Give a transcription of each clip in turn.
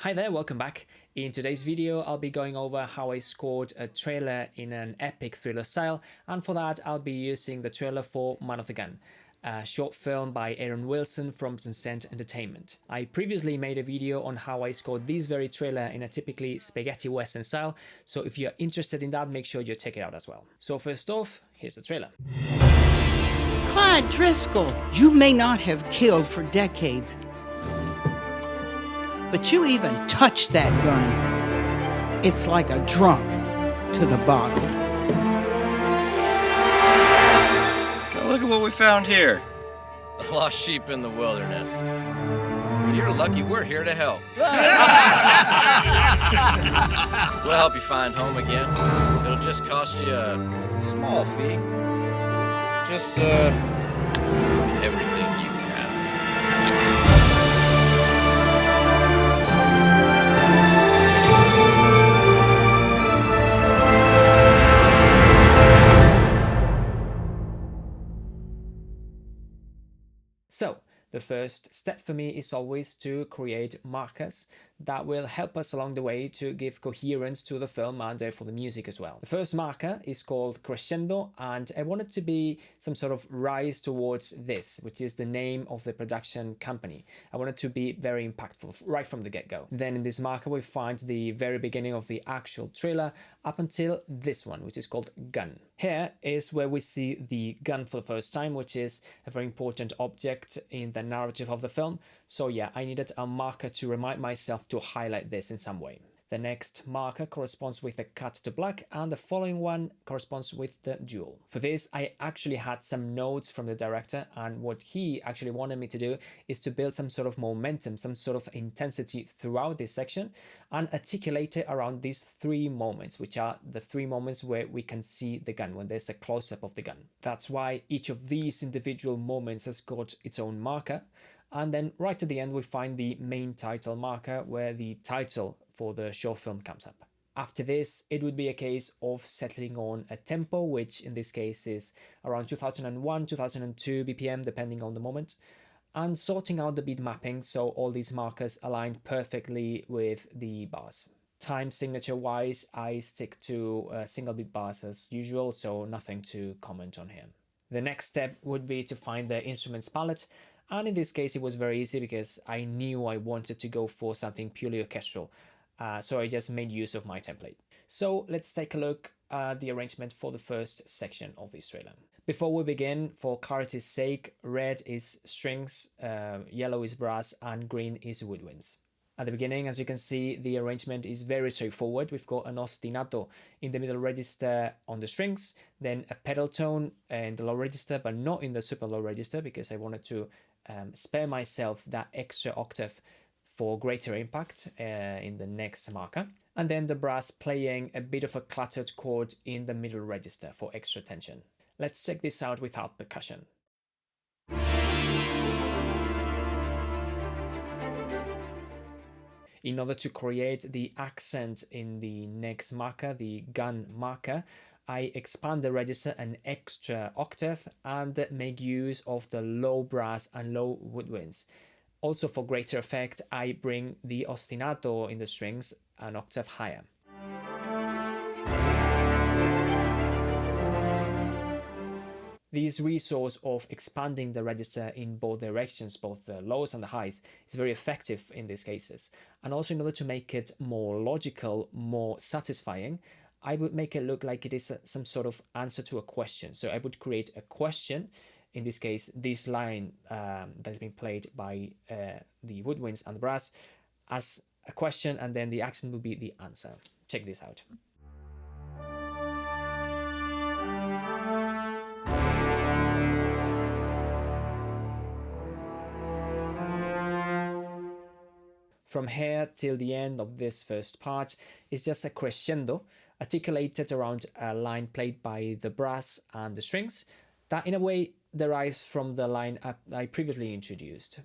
Hi there, welcome back. In today's video, I'll be going over how I scored a trailer in an epic thriller style, and for that, I'll be using the trailer for Man of the Gun, a short film by Aaron Wilson from Tencent Entertainment. I previously made a video on how I scored this very trailer in a typically spaghetti western style, so if you're interested in that, make sure you check it out as well. So first off, here's the trailer. Clyde Driscoll, you may not have killed for decades, but you even touched that gun. It's like a drunk to the bottle. Now look at what we found here. A lost sheep in the wilderness. You're lucky we're here to help. We'll help you find home again. It'll just cost you a small fee. Just, everything you have. So, the first step for me is always to create markers that will help us along the way to give coherence to the film and therefore the music as well. The first marker is called Crescendo, and I want it to be some sort of rise towards this, which is the name of the production company. I want it to be very impactful right from the get-go. Then in this marker we find the very beginning of the actual trailer up until this one, which is called Gun. Here is where we see the gun for the first time, which is a very important object in the narrative of the film. So yeah, I needed a marker to remind myself to highlight this in some way. The next marker corresponds with the cut to black, and the following one corresponds with the duel. For this, I actually had some notes from the director, and what he actually wanted me to do is to build some sort of momentum, some sort of intensity throughout this section, and articulate it around these three moments, which are the three moments where we can see the gun, when there's a close-up of the gun. That's why each of these individual moments has got its own marker. And then right at the end, we find the main title marker where the title for the short film comes up. After this, it would be a case of settling on a tempo, which in this case is around 2001, 2002 BPM, depending on the moment, and sorting out the beat mapping so all these markers align perfectly with the bars. Time signature wise, I stick to single beat bars as usual, so nothing to comment on here. The next step would be to find the instruments palette. And in this case, it was very easy because I knew I wanted to go for something purely orchestral. So I just made use of my template. So let's take a look at the arrangement for the first section of this trailer. Before we begin, for clarity's sake, red is strings, yellow is brass, and green is woodwinds. At the beginning, as you can see, the arrangement is very straightforward. We've got an ostinato in the middle register on the strings, then a pedal tone in the low register, but not in the super low register because I wanted to spare myself that extra octave for greater impact in the next marker. And then the brass playing a bit of a cluttered chord in the middle register for extra tension. Let's check this out without percussion. In order to create the accent in the next marker, the gun marker, I expand the register an extra octave and make use of the low brass and low woodwinds. Also for greater effect, I bring the ostinato in the strings an octave higher. This resource of expanding the register in both directions, both the lows and the highs, is very effective in these cases. And also in order to make it more logical, more satisfying, I would make it look like it is some sort of answer to a question. So I would create a question, in this case, this line that's been played by the woodwinds and the brass as a question, and then the accent would be the answer. Check this out. From here till the end of this first part is just a crescendo articulated around a line played by the brass and the strings that in a way derives from the line I previously introduced.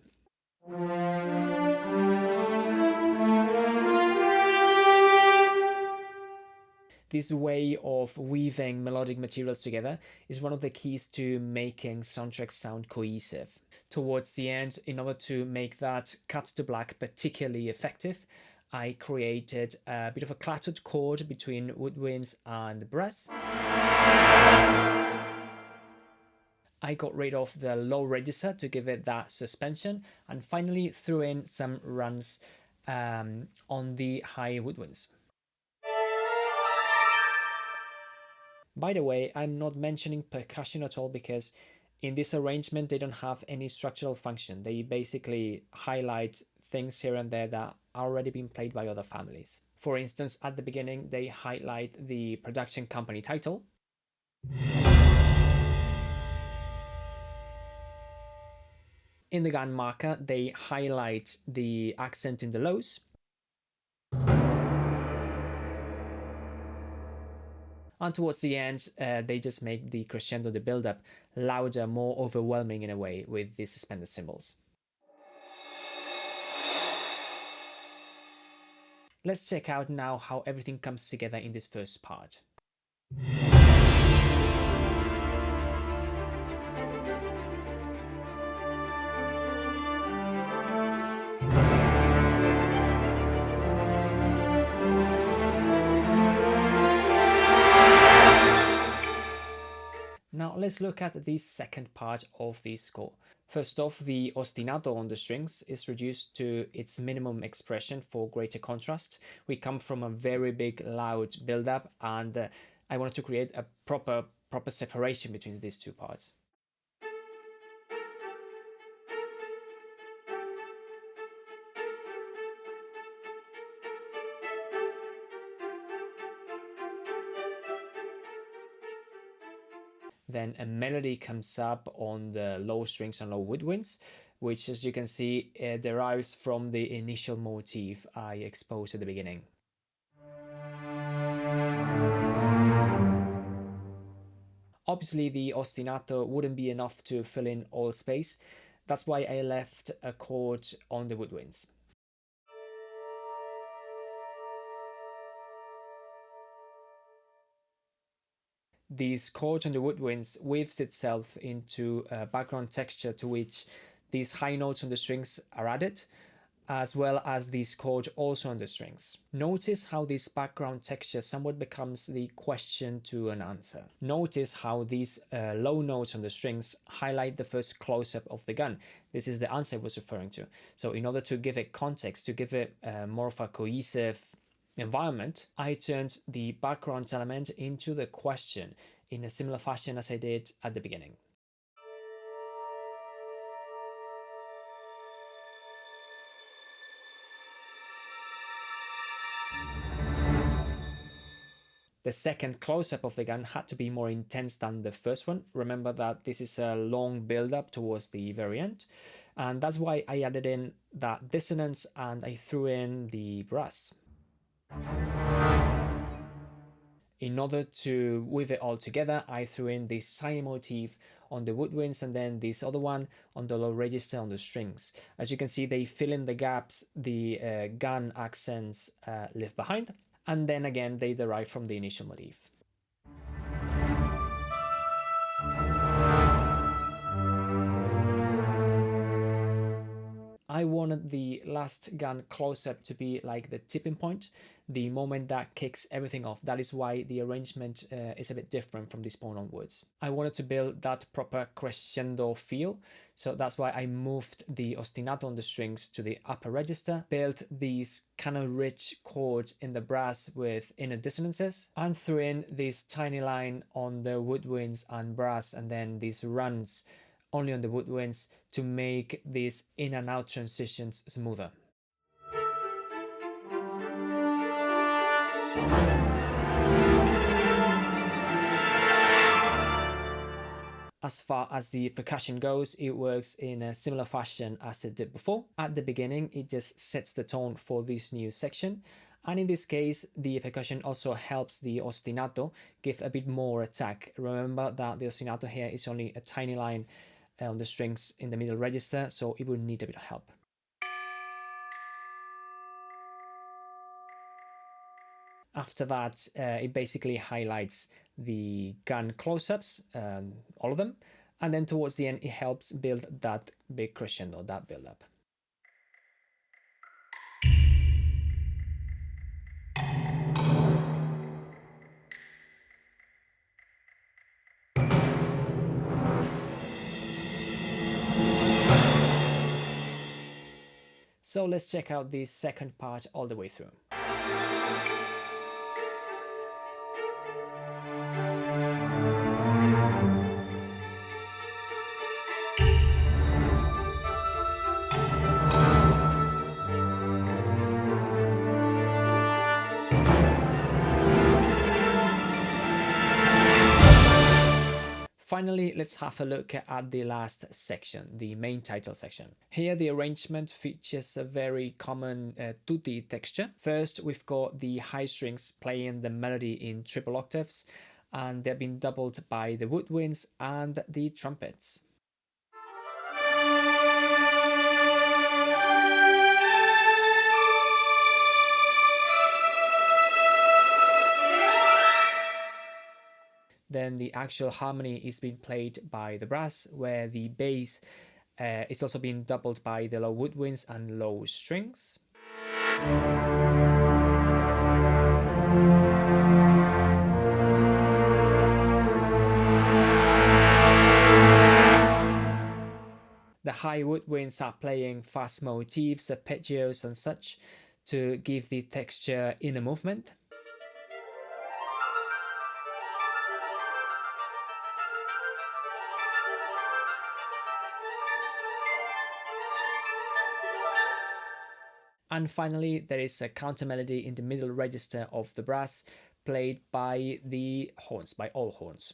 This way of weaving melodic materials together is one of the keys to making soundtracks sound cohesive. Towards the end, in order to make that cut to black particularly effective, I created a bit of a cluttered chord between woodwinds and brass. I got rid of the low register to give it that suspension, and finally threw in some runs on the high woodwinds. By the way, I'm not mentioning percussion at all because in this arrangement they don't have any structural function. They basically highlight things here and there that are already been played by other families. For instance, at the beginning they highlight the production company title. In the gun marker they highlight the accent in the lows. And towards the end, they just make the crescendo, the build-up, louder, more overwhelming in a way with these suspended cymbals. Let's check out now how everything comes together in this first part. Now let's look at the second part of the score. First off, the ostinato on the strings is reduced to its minimum expression for greater contrast. We come from a very big, loud build-up, and I wanted to create a proper separation between these two parts. Then a melody comes up on the low strings and low woodwinds, which, as you can see, derives from the initial motif I exposed at the beginning. Obviously, the ostinato wouldn't be enough to fill in all space. That's why I left a chord on the woodwinds. This chord on the woodwinds weaves itself into a background texture to which these high notes on the strings are added, as well as this chord also on the strings. Notice how this background texture somewhat becomes the question to an answer. Notice how these low notes on the strings highlight the first close-up of the gun. This is the answer I was referring to. So in order to give it context, to give it more of a cohesive environment, I turned the background element into the question in a similar fashion as I did at the beginning. The second close-up of the gun had to be more intense than the first one. Remember that this is a long build-up towards the very end, and that's why I added in that dissonance and I threw in the brass. In order to weave it all together, I threw in this tiny motif on the woodwinds and then this other one on the low register on the strings. As you can see, they fill in the gaps the gun accents leave behind, and then again they derive from the initial motif. I wanted the last gun close-up to be like the tipping point, the moment that kicks everything off. That is why the arrangement is a bit different from this point onwards. I wanted to build that proper crescendo feel, so that's why I moved the ostinato on the strings to the upper register, built these kind of rich chords in the brass with inner dissonances, and threw in this tiny line on the woodwinds and brass, and then these runs only on the woodwinds to make these in and out transitions smoother. As far as the percussion goes, it works in a similar fashion as it did before. At the beginning, it just sets the tone for this new section. And in this case, the percussion also helps the ostinato give a bit more attack. Remember that the ostinato here is only a tiny line on the strings in the middle register, so it will need a bit of help. After that, it basically highlights the gun close-ups, all of them, and then towards the end it helps build that big crescendo, that build-up. So let's check out the second part all the way through. Finally, let's have a look at the last section, the main title section. Here the arrangement features a very common tutti texture. First, we've got the high strings playing the melody in triple octaves, and they've been doubled by the woodwinds and the trumpets. Then the actual harmony is being played by the brass, where the bass is also being doubled by the low woodwinds and low strings. The high woodwinds are playing fast motifs, arpeggios and such to give the texture inner movement. And finally, there is a counter melody in the middle register of the brass, played by the horns, by all horns.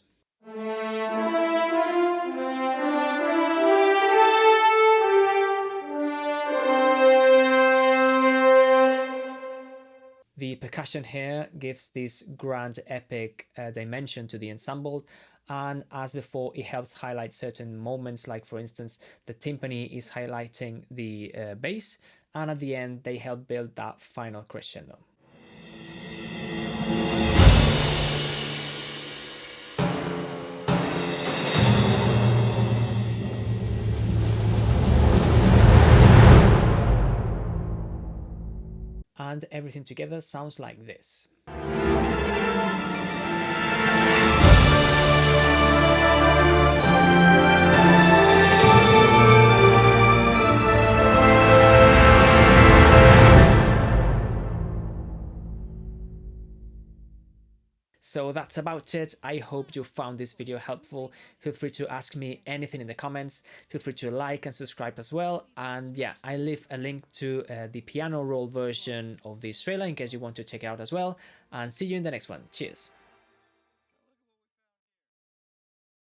The percussion here gives this grand epic dimension to the ensemble, and as before, it helps highlight certain moments, like for instance the timpani is highlighting the bass, and at the end they help build that final crescendo. And everything together sounds like this. So that's about it. I hope you found this video helpful. Feel free to ask me anything in the comments. Feel free to like and subscribe as well. And yeah, I leave a link to the piano roll version of this trailer in case you want to check it out as well. And see you in the next one. Cheers.